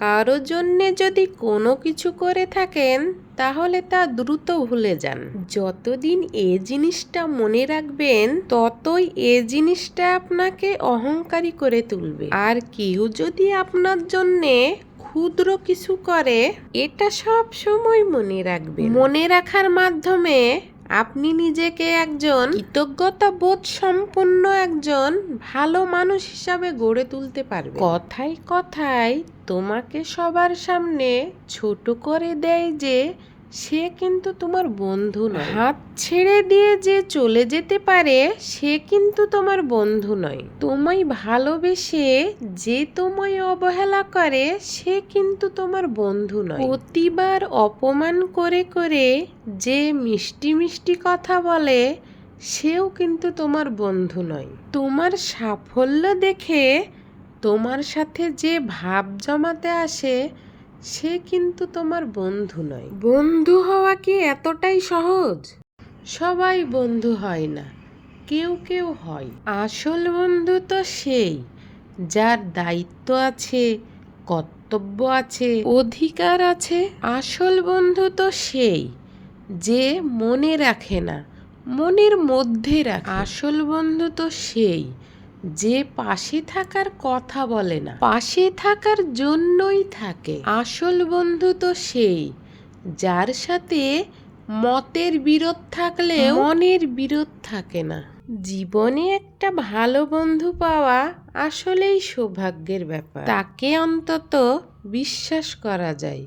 কারো জন্যে যদি কোনো কিছু করে থাকেন তাহলে তা দ্রুত ভুলে যান। যতদিন এ জিনিসটা মনে রাখবেন ততই এ জিনিসটা আপনাকে অহংকারী করে তুলবে। আর কেউ যদি আপনার জন্যে ক্ষুদ্র কিছু করে, এটা সব সময় মনে রাখবেন। মনে রাখার মাধ্যমে আপনি নিজেকে একজন কৃতজ্ঞতা বোধ সম্পন্ন একজন ভালো মানুষ হিসাবে গড়ে তুলতে পারবেন। কথায় কথায় তোমাকে সবার সামনে ছোট করে দেয় যে সে কিন্তু তোমার বন্ধু নয়। হাত ছেড়ে দিয়ে যে চলে যেতে পারে সে কিন্তু তোমার বন্ধু নয়। তোমায় ভালোবেসে যে তোমায় অবহেলা করে সে কিন্তু তোমার বন্ধু নয়। প্রতিবার অপমান করে করে যে মিষ্টি মিষ্টি কথা বলে সেও কিন্তু তোমার বন্ধু নয়। তোমার সাফল্য দেখে তোমার সাথে যে ভাব জমাতে আসে সে কিন্তু তোমার বন্ধু নয়। বন্ধু হওয়া কি এতটাই সহজ? সবাই বন্ধু হয় না, কেউ কেউ হয়। আসল বন্ধু তো সেই যার দায়িত্ব আছে, কর্তব্য আছে, অধিকার আছে। আসল বন্ধু তো সেই যে মনে রাখে না, মনের মধ্যে রাখে। আসল বন্ধু তো সেই যে পাশে থাকার কথা বলে না, পাশে থাকার জন্যই থাকে। আসল বন্ধু তো সেই যার সাথে মতের বিরোধ থাকলেও মনের বিরোধ থাকে না। জীবনে একটা ভালো বন্ধু পাওয়া আসলেই সৌভাগ্যের ব্যাপার। তাকে অন্তত বিশ্বাস করা যায়,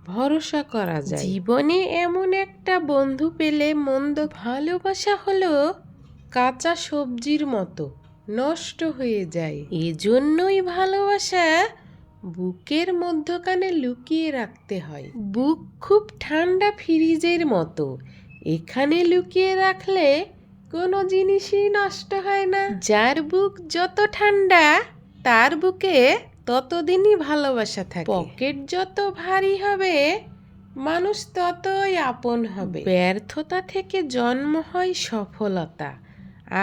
ভরসা করা যায়। জীবনে এমন একটা বন্ধু পেলে মন্দ। ভালোবাসা হলো কাঁচা সবজির মতো, নষ্ট হয়ে যায়। এজন্যই ভালোবাসা বুকের মধ্যখানে লুকিয়ে রাখতে হয়। বুক খুব ঠান্ডা ফ্রিজের মতো, এখানে লুকিয়ে রাখলে কোনো জিনিসই নষ্ট হয় না। যার বুক যত ঠান্ডা তার বুকে ততদিনই ভালোবাসা থাকে। পকেট যত ভারী হবে মানুষ ততই আপন হবে। ব্যর্থতা থেকে জন্ম হয় সফলতা,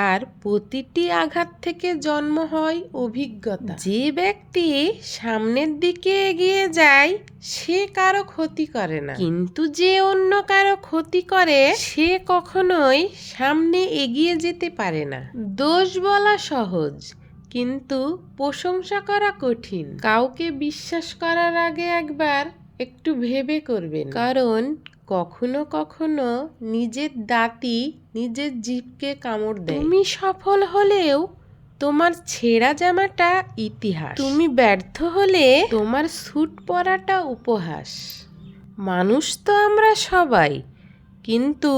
আর প্রতিটি আঘাত থেকে জন্ম হয় অভিজ্ঞতা। যে ব্যক্তি সামনের দিকে এগিয়ে যায় সে কারো ক্ষতি করে না, কিন্তু যে অন্য কারো ক্ষতি করে সে কখনোই সামনে এগিয়ে যেতে পারে না। দোষ বলা সহজ, কিন্তু প্রশংসা করা কঠিন। কাউকে বিশ্বাস করার আগে একবার একটু ভেবে করবেন, কারণ কখনো কখনো নিজের দাঁতই নিজের জিভকে কামড় দেয়। তুমি সফল হলেও তোমার ছেঁড়া জামাটা ইতিহাস। তুমি ব্যর্থ হলে তোমার স্যুট পরাটা উপহাস। মানুষ তো আমরা সবাই, কিন্তু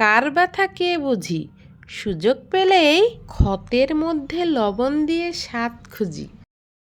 কার ব্যথা কে বুঝি? সুযোগ পেলেই ক্ষতের মধ্যে লবণ দিয়ে স্বাদ খুঁজি।